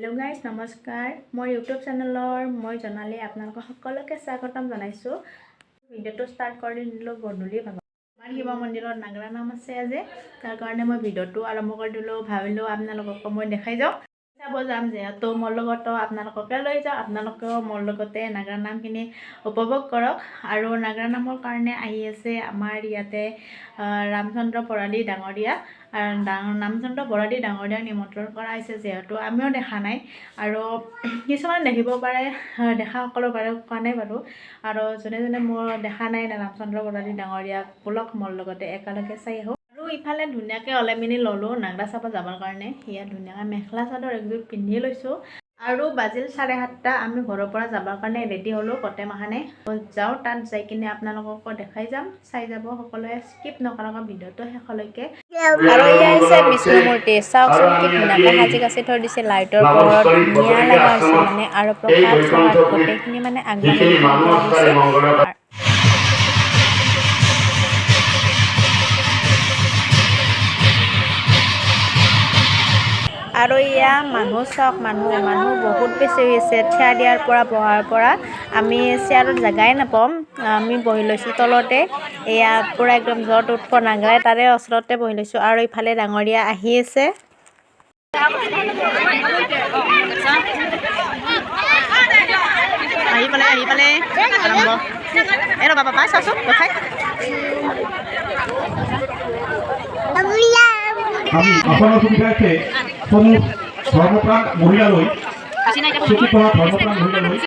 Hello guys नमस्कार मोर YouTube चैनलर मैं जनाली आपलोक सकलोके स्वागतम जानाइছো भिडिओ स्टार्ट कर दिलो गधूली भागत आमार शिव मंदिर नागरा नाम आछे आज तार कारणे मैं भिडिओ आरम्भ कर दिलो भाबिलो आपनालोকক मैं देखाई जाऊ चाब जाम जेहेतु मोर लगतो आपनालोकके লৈ যাও आपनालोकेও मोर लगते नागरा नामखिनि उपभोग करक आरो नागरा नाমৰ কাৰণে আহি আছে আমাৰ ইয়াতে रामचंद्र बराली डांगरिया रामचंद्र बराली डांगरियाक निमंत्रण करा হৈছে जेहेतु आमिও দেখা নাই আৰু কিছুমান দেখিব পাৰে দেখা সকলৰ পাৰে কোৱা নাই বাৰু আৰু জনে জনে মোৰ দেখা নাই रामचंद्र बराली डांगरियाक ব্লগ মোৰ লগতে একেলগে চাই আহো আৰু ইফালে ধুনিয়াকে অলেমিনি ললো নাগৰা চাব যাবৰ কাৰণে ইয়া ধুনিয়াকে মেখলা চাদৰ একযোৰ পিন্ধি লৈছো আৰু বাজিল 7:30 আমি ঘৰৰ পৰা যাবৰ কাৰণে ৰেডি হলো কতে মাহানে যাও তাত যাই কিনে আপোনালোকক দেখাই যাম চাই যাব সকলোৱে স্কিপ নকৰাকৈ ভিডিওটো শেষলৈকে আৰু ইয়া আছে বিষ্ণু মূৰ্তি চাওকচোন কি ধুনীয়াকৈ সাজি কাচি থৈ দিছে লাইটৰ পোহৰত ধুনীয়া লগা হৈছে মানে আৰু প্ৰসাদ গোটেইখিনি মানে আগবাঢ়ি দিছে আৰু ইয়া মানুহ চাওক মানুহ বহুত বেছি হৈছে থিয়া দিয়াৰ পৰা বহাৰ পৰা আমি চেয়াৰত জাগাই নাপাম আমি বহি লৈছো তলতে এয়া পুৰা একদম জট উঠব নাগৰাই তাৰে ওচৰতে বহি লৈছো আৰু ইফালে ডাঙৰীয়া আহি আছে আহি পালে আৰম্ভ এৰ বাবা পাছ আছো দেখাই আমি আপনার সুবিধার্থে কোনো ধর্মপ্রাণ মহিলা লই শিক্ষিত ধর্মপ্রাণ মহিলা লই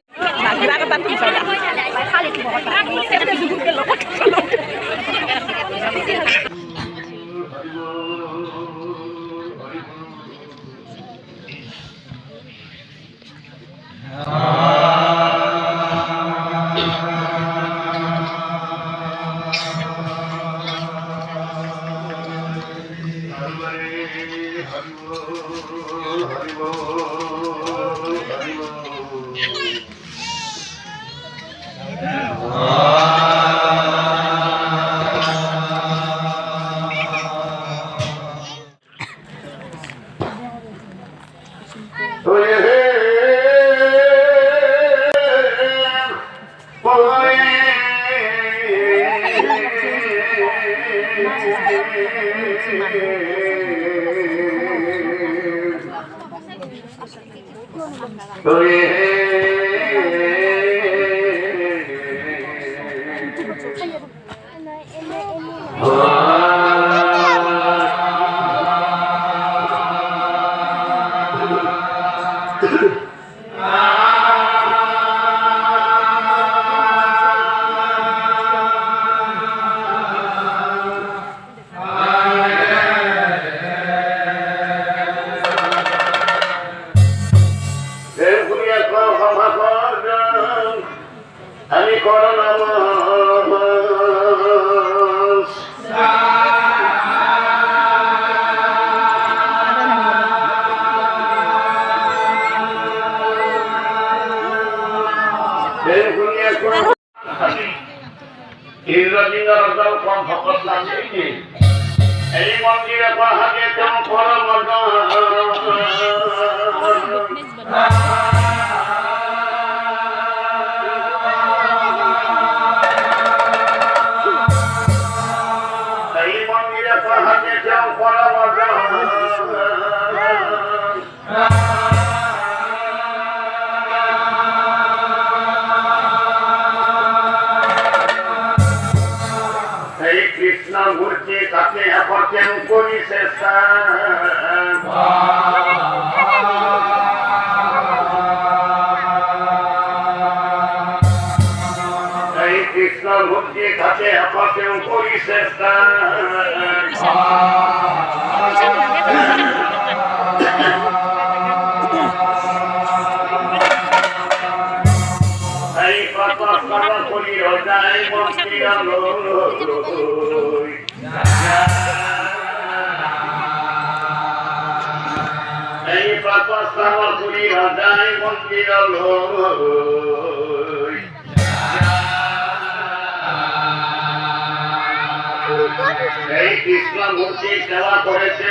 কৃষ্ণ মূর্তি সেবা করেছে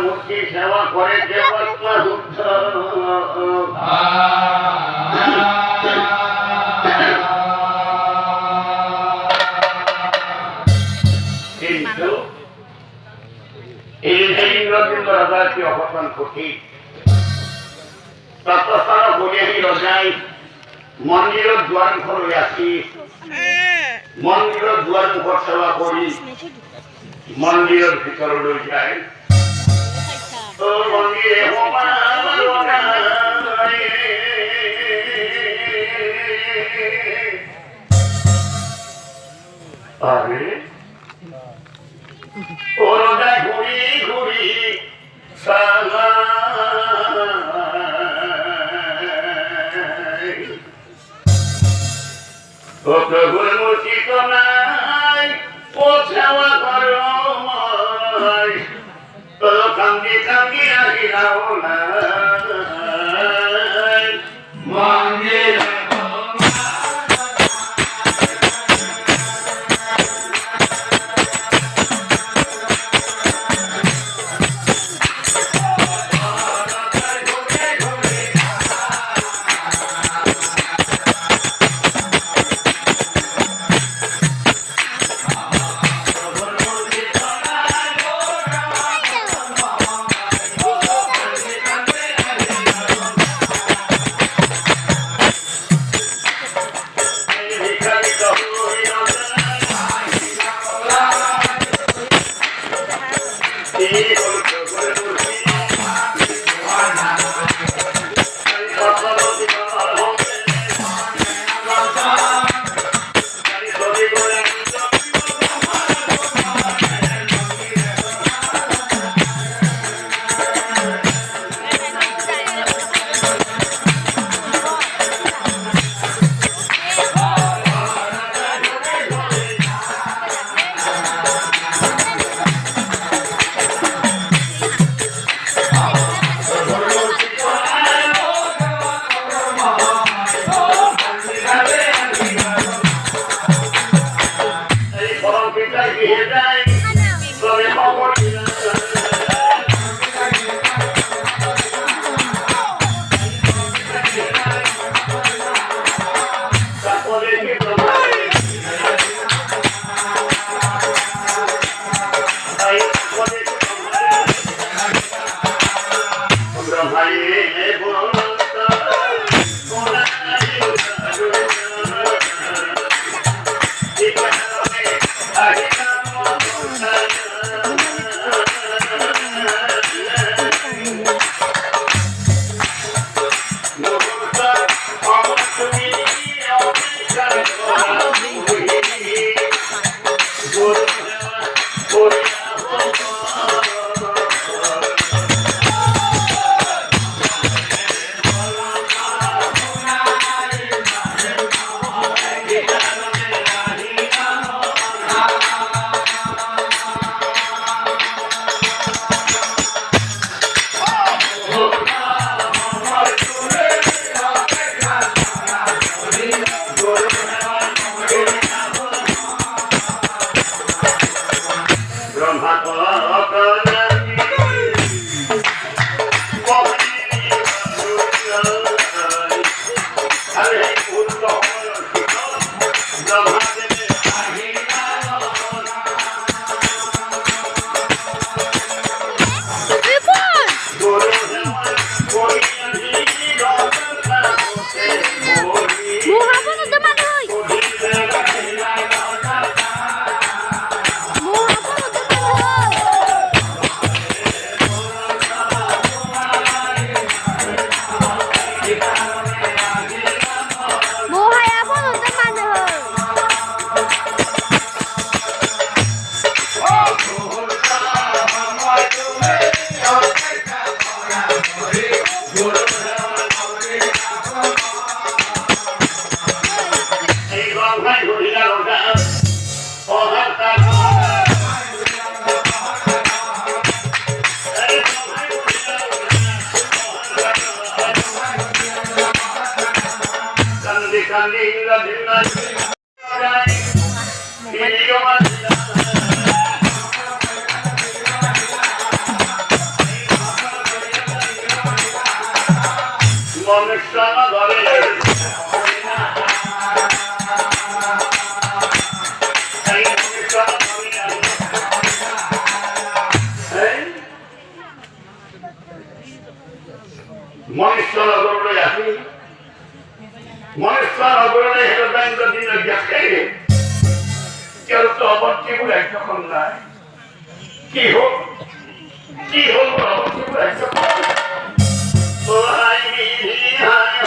মূর্তি সেবা করে দেবতা কিন্তু এই ইন্দ্রজিন্দ রাজাকে অবসান কঠিন তৎস্থান বলিয়াহি রজাই মন্দিরের দুয়ার মুখ রই আসি মন্দিরের দুয়ার মুখ সেবা করি মন্দিরের ভিতর লই যায় ও মন্দিরে আরে ও রোজা ঘুরি ঘুরি সালা ও প্রভুর মূর্তি তো নাই ও সেবা করো তো কান্দি কান্দি আহিলাও না মন্দির মনুষ্যনা ঘরে মনুষ্যনা ঘরে আসি মনুষ্যনা ঘরে হেঁটে ব্যাংক দিন দেখে কেউ তো অবশ্যই বলে যখন নাই কি হোক অবশ্যই বলে যখন ও হাই হাই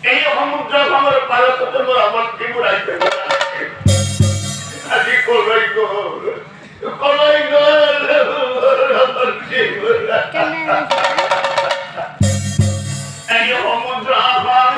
এই সমুদ্র আমার পারত আমার জীবন আসবে আজি কলাই গো এই সমুদ্র আমার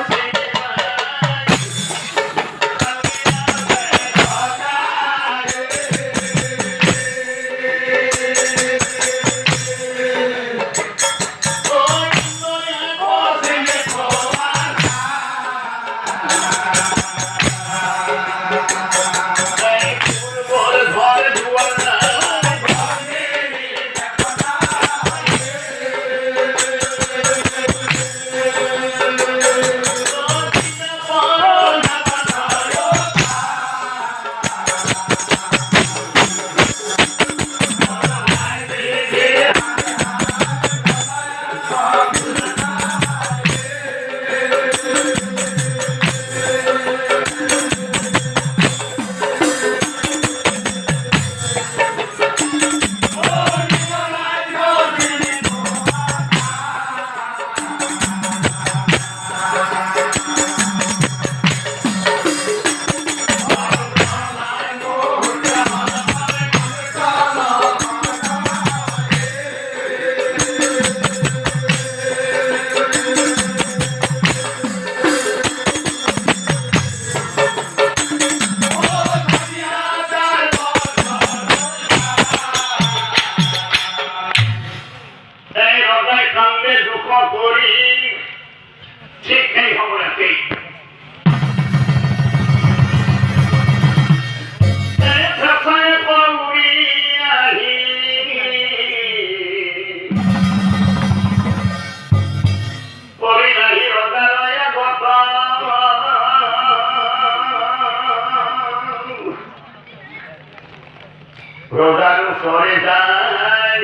রোজারু সরে যায়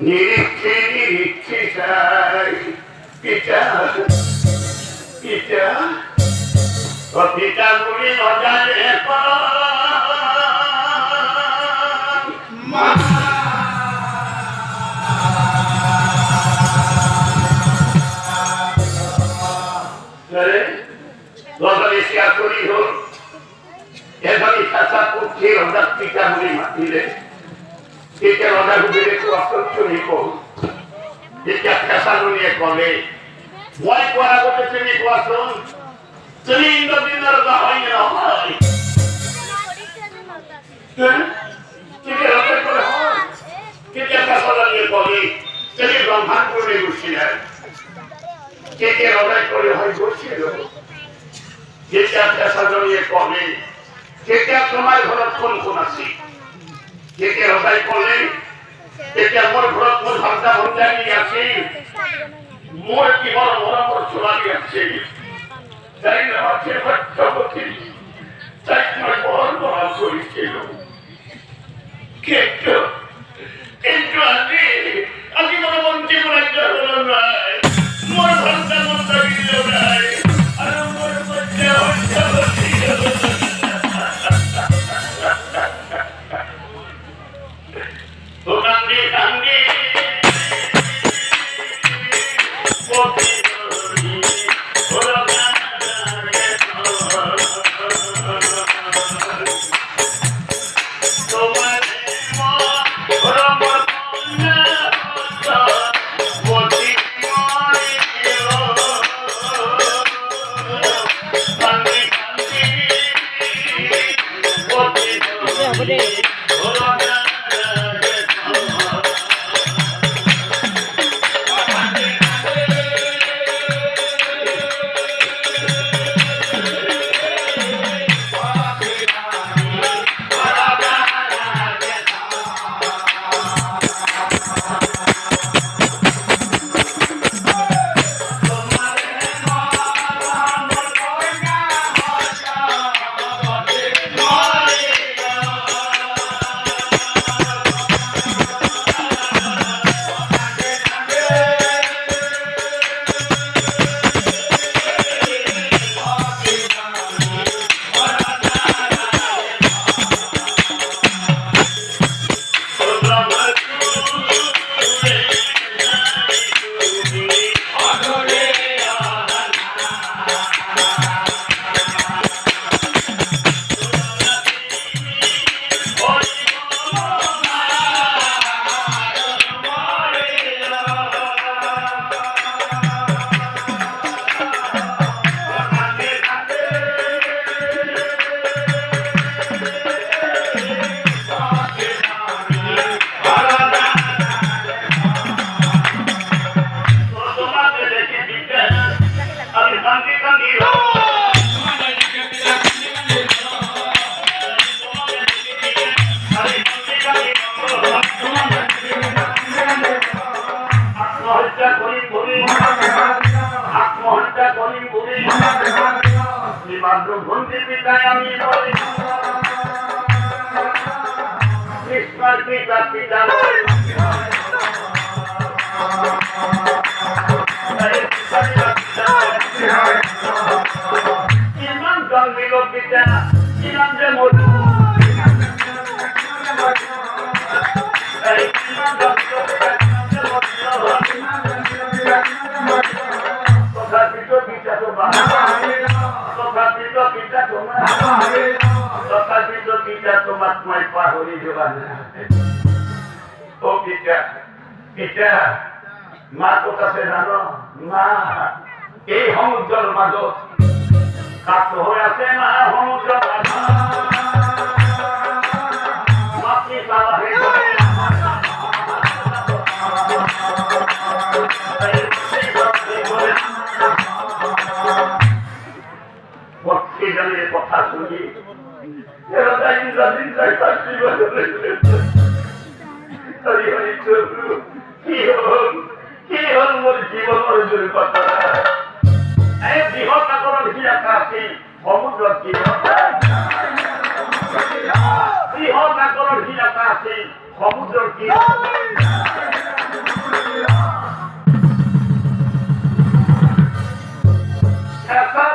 নিরিচ্ছে চাই পিতা ও পিতা গুলি অজানে রোজারি শেয়ার করি হোক এভাবে চাষা করছে রোজার পিতা গুলি মাতিলে এটা রোজা গুলিরে তো অসহ্য নিকো এটা পেশা নিয়ে কলে মই কোয়া করতে তুমি কোয়াছন তুমি ইন্দ্রদিনের হয় না হয় কেটে হতে করে হয় কেটে কাছালা নিয়ে বলি তিনি ব্রহ্মাণ্ড করে বসিলেন কেটে হৃদয় করে হয় বসিল কেটে কাছালা নিয়ে বলে কেটে তোমার ঘরত কোন কোন আছে কেটে হৃদয় করলে কেটে মোর ঘরত মোর ভাবনা ভঞ্জানি আছে মোর কি বড় মোর চলানি আছে তাই না আছে জগতে তাই তোমার বড় বড় করেছিল কিন্তু কিন্তু আজি মনে মন্ত্রী রাজ্য হলো নাই মোর ভাবনা মন্ত্রী দিল নাই আর মোর মধ্যে জগতে ও কান্দি কান্দি মা কোথাতে জানো মা এই সমুদ্রের মাজত কাঠ হয়ে আছে মা সমুদ্র মাতৃ চালা হয়ে গেলে পক্ষীজনের কথা শুনি কি হল মোর জীবন অর্জন কথা বৃহৎ আকরণ কি আছে সমুদ্র কি বৃহৎ আকরণ কি আছে সমুদ্র কি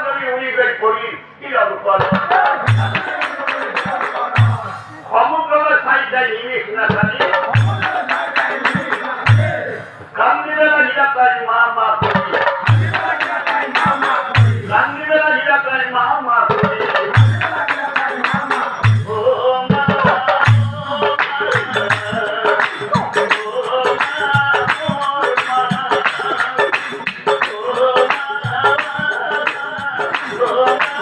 যদি উড়িবে করি কি সমুদ্র সাই যায় ইংলিশ না জানি গান্ধীবেলা হিরাকাই মা মা করি গান্ধীবেলা হিরাকাই মা মা করি Oh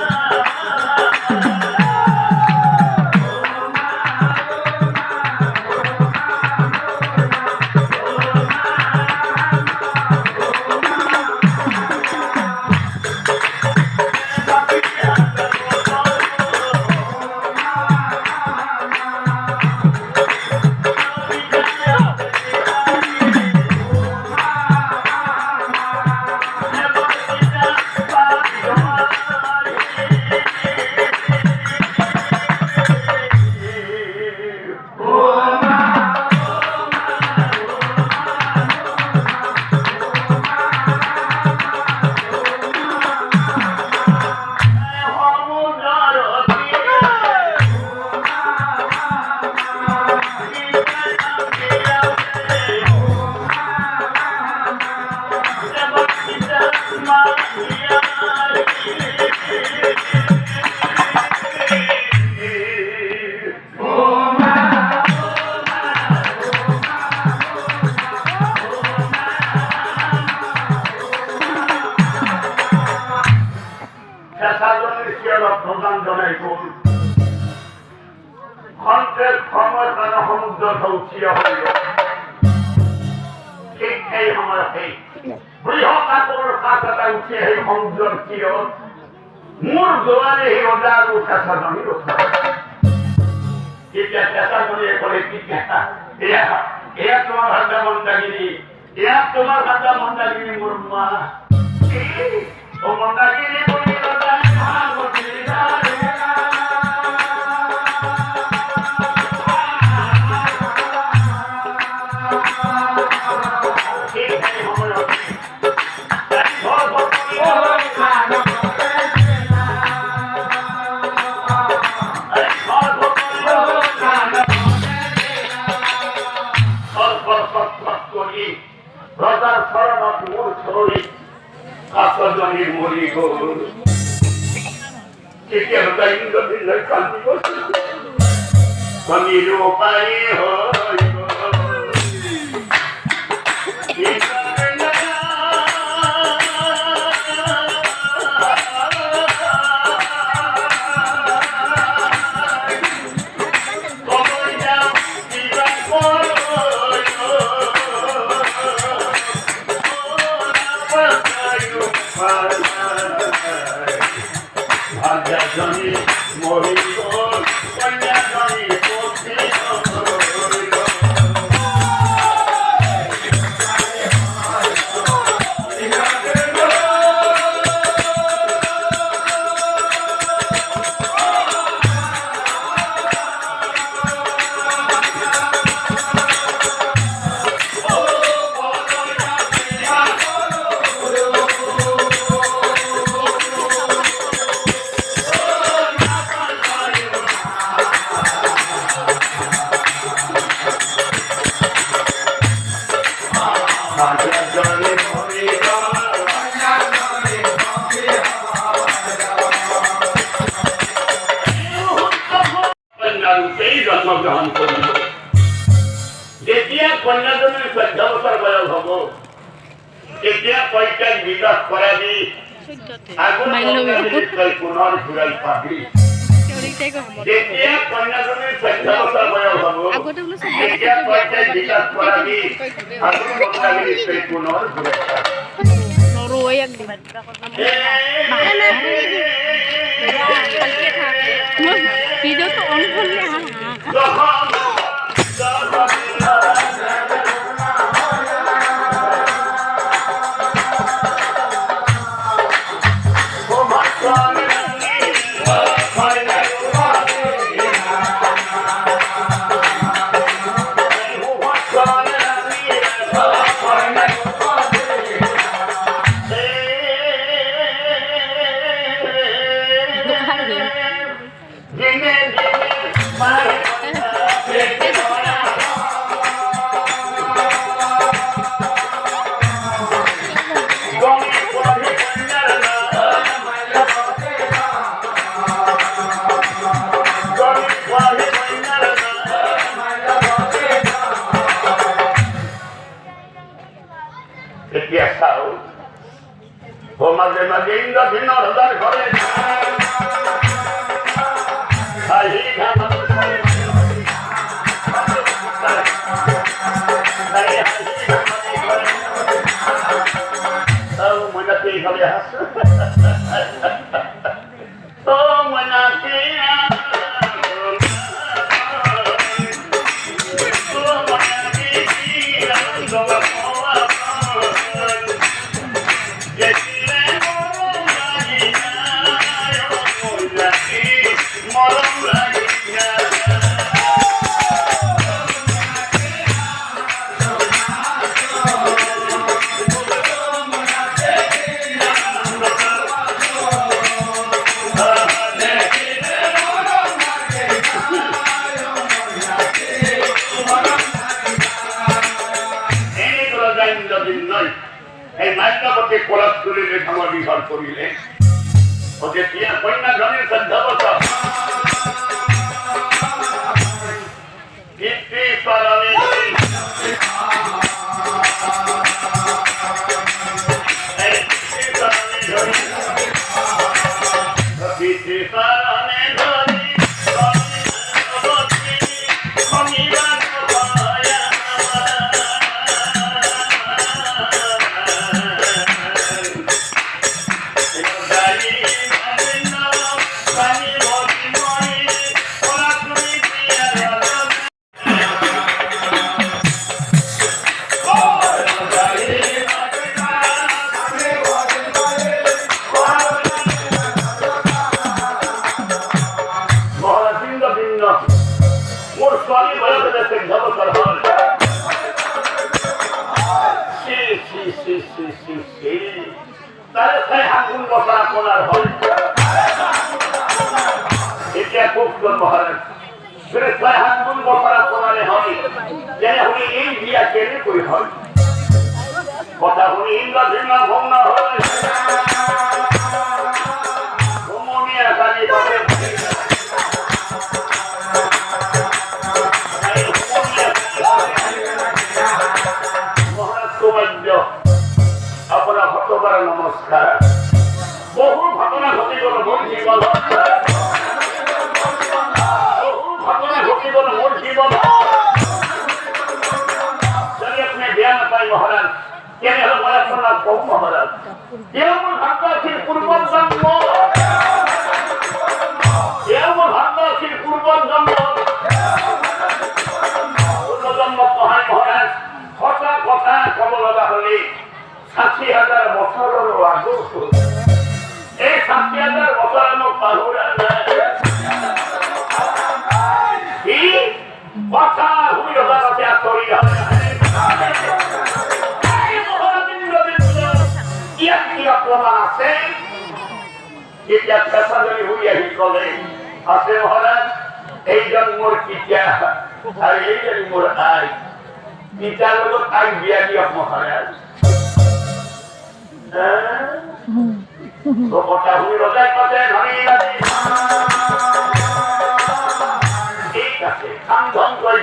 প্রণাম জানাই করুন খন্তের ক্ষমতার সমুদ্র উঠিয়া হইল ঠিক এই সময়তে বৃহৎ আকারের কাঁচাটা উঠে এই সমুদ্রের তীর মূর দোয়ারে এই ওদার উঠাসা জমি রক্ষা কেতিয়া চেষ্টা করে করে কি এয়া তোমার ভাষা মন্দাগিরি এয়া তোমার ভাষা মন্দাগিরি মোর মা ও মন্দাগিরি বলি রাজার শরণাথ মোর ছড়ি আসাজনের মরি গোল কেকে হতা ইন্দ্রদিন কান্তি বসে আমি রূপাই হইব জন্মগ্রহণ করিল যেতিয়া কন্যাজনের 14 বছর বয়স হব তেতিয়া পৈতাক বিবাহ করাবি পুনর ঘুরাই পাবি যেতিয়া কন্যাজনের 14 বছর বয়স হব তেতিয়া পৈতাক বিবাহ করাবি পুনর ঘুরাই ভিডিও তো অন করলে মাঝে মাঝে ইন্দ্রধীন হৃদয় ঘরে মনাতে এইভাবে হাস ও মনাতে কলাপ তুলিলে সমাধিঘর করিলে ওকে তিয়া কন্যা জনের 14 বছর পিতৃ তাহলে তাই হাকুন বসা কোনার হয় এটা খুব মহারাজ ফিরে তাই হাকুন বসা কোনারে হয় যেন উনি এই বিয়া কেনে কই হয় কথা উনি ইংরাজি না ভগ্ন হয় ভ্রমণিয়া কালী বাবা আপনার ভক্তবার নমস্কার বহু ঘটনা ঘটি গেল মোর জীবন বহু ঘটনা ঘটি গেল মোর জীবন যদি আপনি জ্ঞান পাই মহারাজ কেন হল মহারাজ বহু মহারাজ যেমন ভাগ্য আছে পূর্বজন্ম যেমন ভাগ্য আছে পূর্বজন্ম পূর্বজন্ম কহায় মহারাজ কথা কথা কবল হলে 60,000 বছরেরও আগু এই 60,000 বছরেরও পাহুরা কি কথা হুই হচ্ছে আতরি প্রমাণ আছে এটা পেশাদারি হুই আহি কলে আছে মহারাজ এই জন্মর কিটা আর এই জন্মর আই কিটার লগত আই বিয়া দিয়া মহারাজ কথা হুই রোজাই পাতে ধনী ঠিক আছে খান ধন করে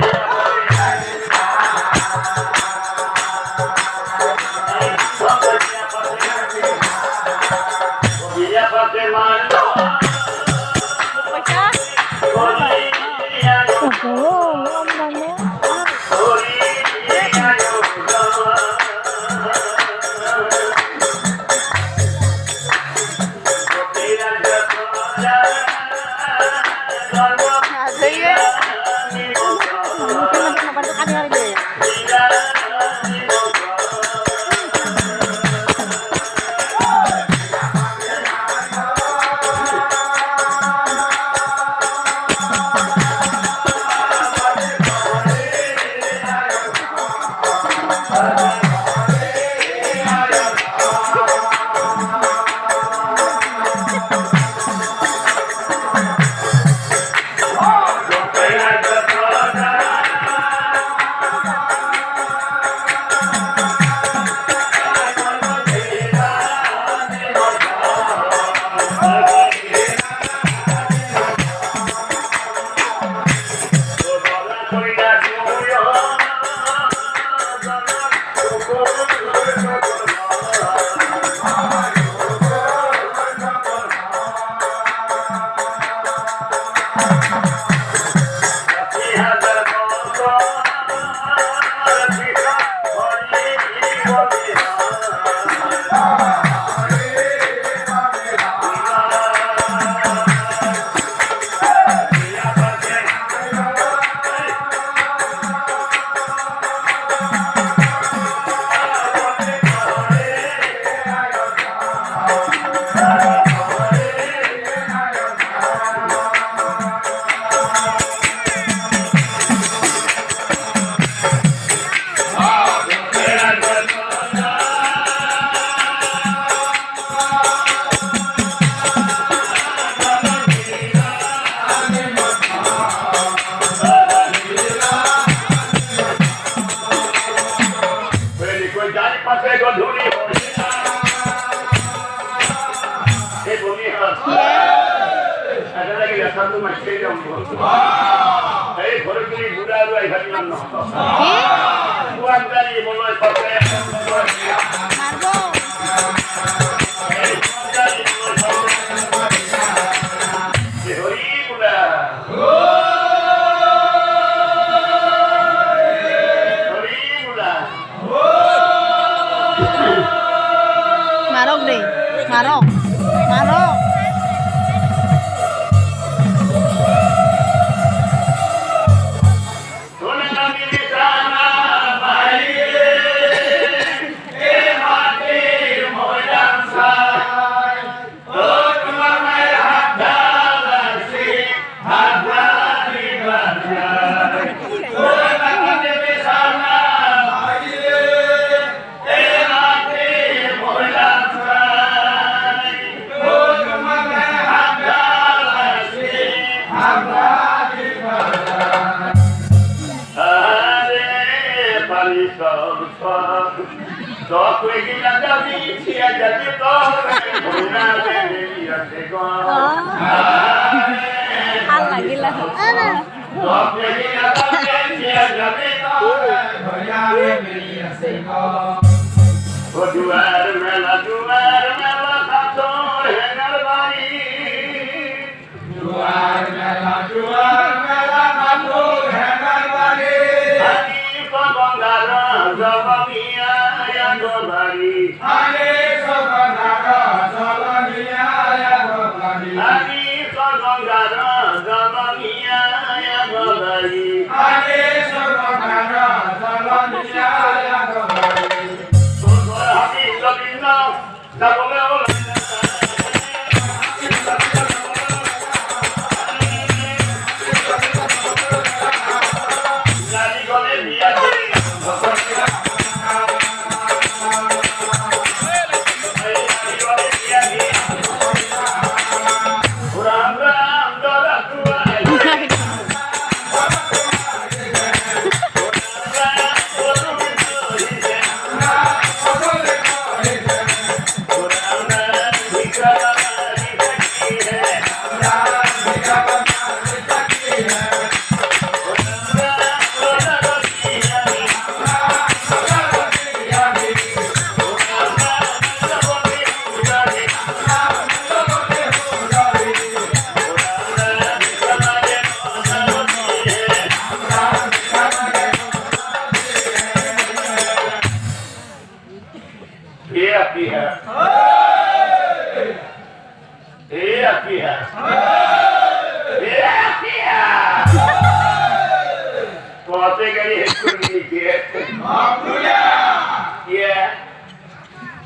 Marok deh, marok, marok. জানি সব সব সব কিনা যাবি ছিয়া যাবি তোর ভুনা দেবি আছে গো ভাল লাগিলে সব কিনা যাবি ছিয়া যাবি তোর ভুনা দেবি আছে গো ও দুয়ার মেলা কাছো হেনার বাড়ি দুয়ার মেলা কাছো হেনার বাড়ি আমি গঙ্গার জবানিয়া গোবারি আমি গঙ্গার জবানিয়া গোবারি আমি গঙ্গার জবানিয়া গোবারি আমি গঙ্গার জবানিয়া গোবারি আমি লবিন যাবলে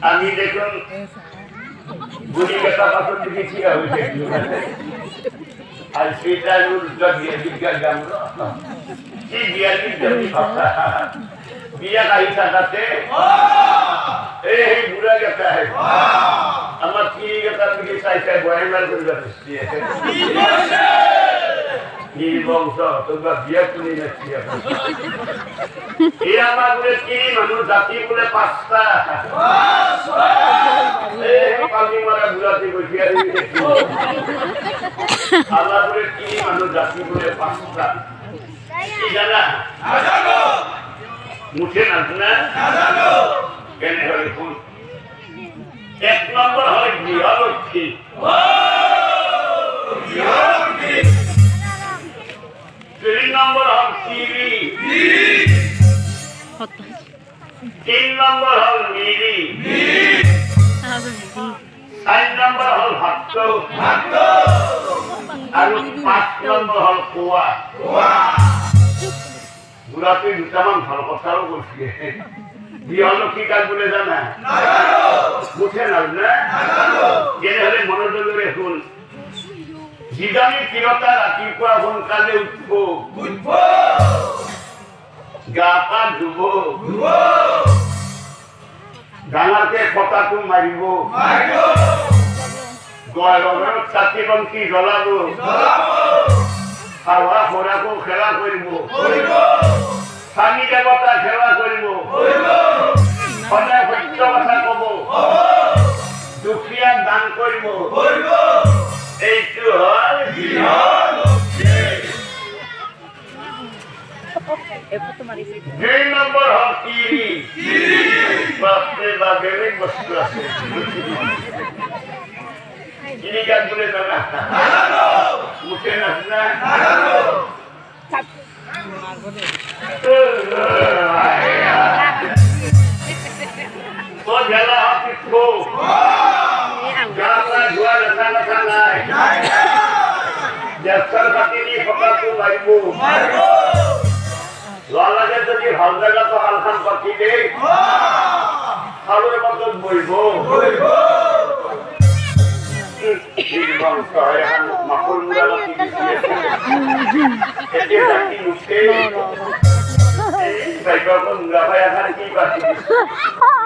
আমি দেখুন গুলি কথা পাথর দিয়েছি আর সেটা দিয়ে বিজ্ঞান জানলো কি বিয়া কাহি থাকাতে এই বুড়া গেতা আমার কি গেতা দিকে চাই চাই বয়ান করে যাচ্ছে বংশ তোমরা বিয়া তুলি যাচ্ছি এই আমার বলে কি মানুষ জাতি বলে 5টা পানি মারা বুড়াতে বসিয়া আমার বলে কি মানুষ জাতি বলে 5টা কি জানা মুখে না কেন হলে কোন 1 নম্বর হয় গৃহলক্ষ্মী 3 নম্বর হল টিভি 3 নম্বর হল মিলি 4 নম্বর হল ভাত আর 5 নম্বর হল কোয়া বুড়াতে দুটামান ভাল কথাও বলছে গৃহলক্ষ্মী কাজ বলে জানা বুঝে না কেন হলে মনোযোগ রেখুন জীবনী তিরতা রাতিপুৱা সোনকালে উঠব গা পা ধুব ডাঙৰকে কটাটো মাৰিব গড়ত চাকি বন্তি জ্বলাব খাৱা খোৰাকো খেলা কৰিব স্বামী দেৱতা সেৱা কৰিব সদায় সত্য কথা কব দুখীয়াক দান কৰিব এইটো হ'ল দুই নম্বৰ হ'ল টিভি বাপৰে বা বেলেগ বস্তু আছে কিনিকাত বোলে জানা মুখে নাচনা তো ঝেলা হাতি খো গালা ধোয়া লেখা লেখা নাই জ্যেষ্ঠৰ পাতি নি ফকাটো মাৰিব লালাকে যদি ভাল জায়গাতো হালখান পাতি দেই খালুৰ মাজত বহিব মাকুৰ মূৰা পাতি দিছিলে এতিয়া জাতি নুঠে মূৰা ভাই এখন কি পাতি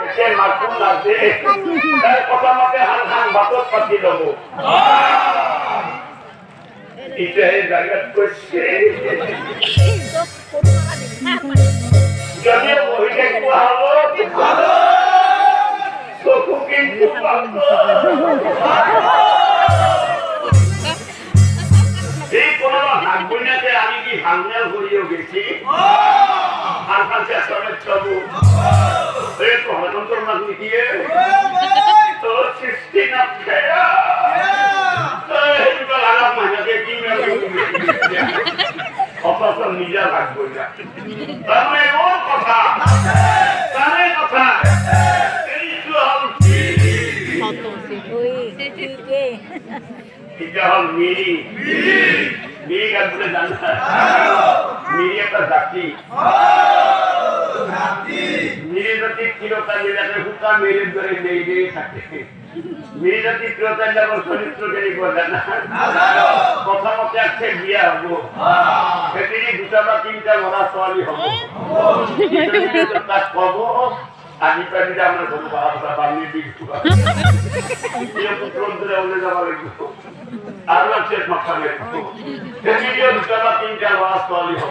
এতিয়া মাকুৰ নাচে তাই কথা মতে হালখান বাটত পাতি ল'ব এতিয়া এই জায়গাত কৈছে যদি মহিলে কোৱা হ'ব চকু কিন্তু এই কোনোবা ভাগ বইনাতে আমি কি ভাঙনাল করিও গেছি আর কাছে আসলে ছবু এই তো হতন্তর মাগনি দিয়ে তো সৃষ্টি না খেয়া এই তো লাগা মাঝে কি মেলে অপস নিজা ভাগ বইনা তাহলে ওর কথা তারে কথা এই তো হল এটা হল মিরি মিরি কাজ বলে জানা মিরি একটা জাতি মিরি জাতি চিরতা যেটাকে হুকা মেরে ধরে নেই দিয়ে থাকে মিরি জাতি চিরতা যেমন চরিত্র কেনি বলে না কথা মতে আছে বিয়া হবো সেদিনই দুটা বা তিনটা মরা ছোৱালী হব তাক কব আজি পারিলে আমরা কোনো বাবা বানিয়ে দিই পুত্র ওলে যাওয়া লাগবে আর আছে মাখানে সেদিনই দুটা বা তিনটা মরা ছোৱালী হব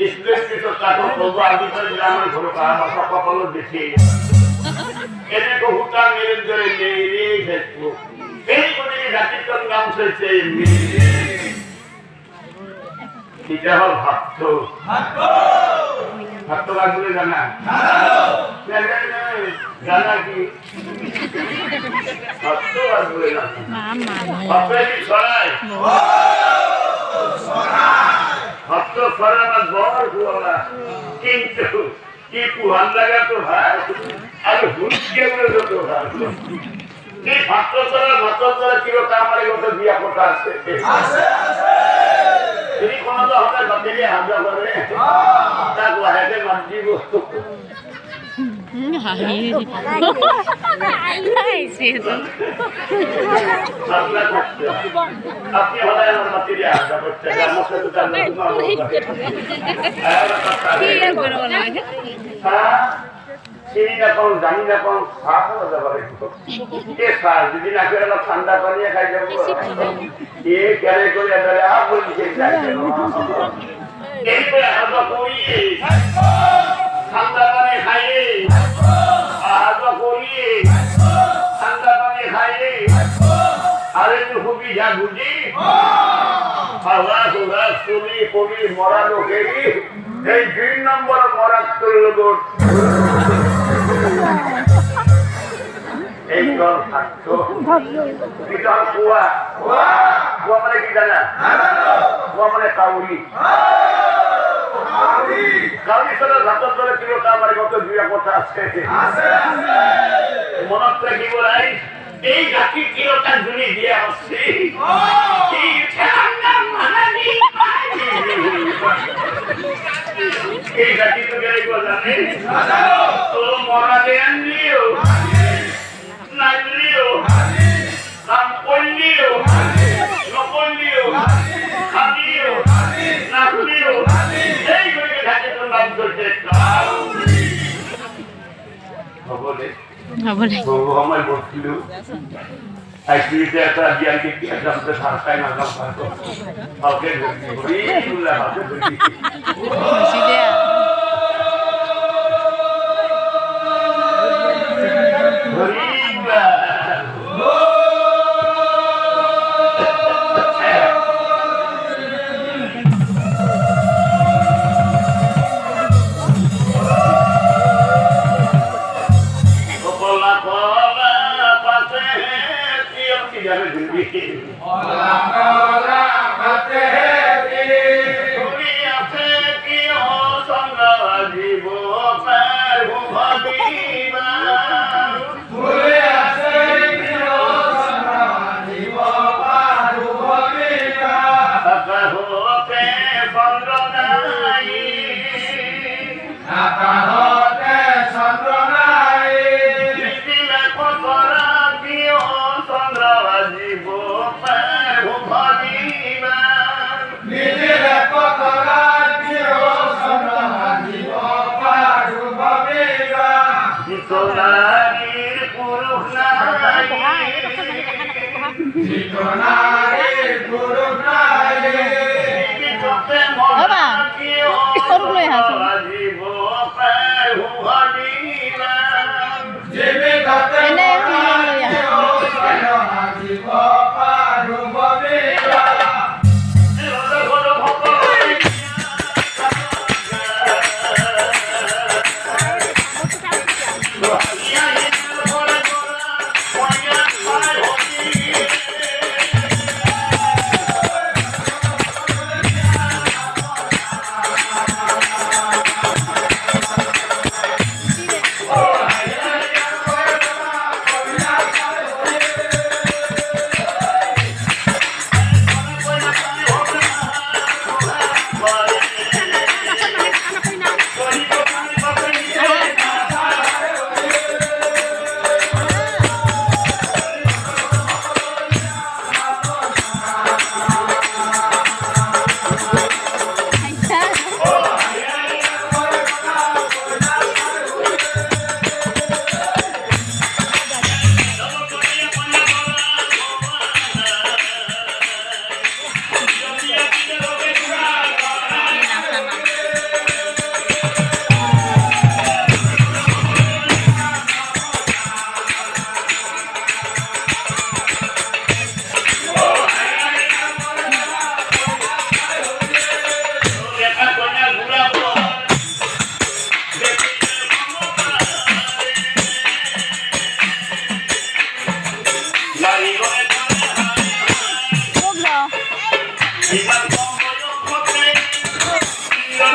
স্কুলের ভিতর কাটো প্রভু আজি পারিলে আমরা ঘরে বাবা কপাল দেখি এনে হুকা মেরে ধরে নেই রে দেখবো এই বলে জাতির নাম হয়েছে এটা হল ভক্ত ভক্ত বলে জানা জানা কি ভক্ত বলে জানা ছড়াই ভক্ত ছড়া না বড় হুয়া কিন্তু কি পুহান লাগা তো ভাই আর হুঁচকে বলে তো ভাই এই ভক্ত ছড়া ভক্ত ছড়া চিরতা আমার মতো বিয়া কথা আছে তিনি কোনো তো আমাদের বাতিলে হামলা করে তাক ওয়াহেদে মানজি বস্তু আপনি হলে আমার বাতিলে হামলা করতে আমার সাথে চিনি না কোন জানি না কোন সাপ হতে পারে এ সার যদি না করে ঠান্ডা পানি খাই যাবো এ কেড়ে করে বলছে এই করে হাজা করি ঠান্ডা পানি খাই হাজা করি ঠান্ডা পানি খাই আরে তো খুবই যা বুঝি হাওয়া তোরা চুরি কবি মরা লোকেরই এই 2 নম্বর মরাত্তর লোক এই দল থাকতো বিদল কুয়া কুয়া মানে কি জানা কুয়া মানে কাউরি কাউরি সাথে রাতের দলে কিলোটা আমার কত দুইয়া কথা আছে মনত রাখিব রাই এই জাতি কিলোটা জুড়ি দিয়া হচ্ছে এই জাতি তো গেলে জানে তো মরা দেন নিও নাইলিও নাম কইলিও নকইলিও খালিও নাকলিও এই করে থাকে তো নাম করতে বলে আমার বলছিল আইসিতে একটা জ্ঞানকে কি জানতে সারতাই না জানতো ওকে ঘুরি বলে হাতে ঘুরি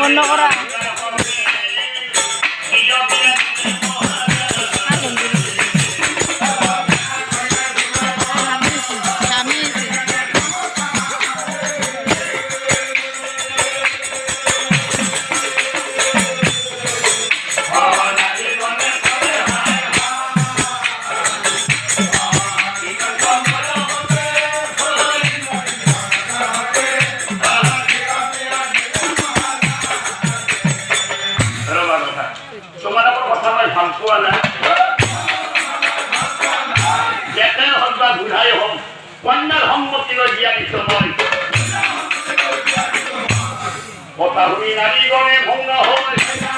বন্ধ করা কন্যার সম্মতি লৈ দিয়া দিছো মই কথা শুনি নারীগণে ভঙ্গ হয়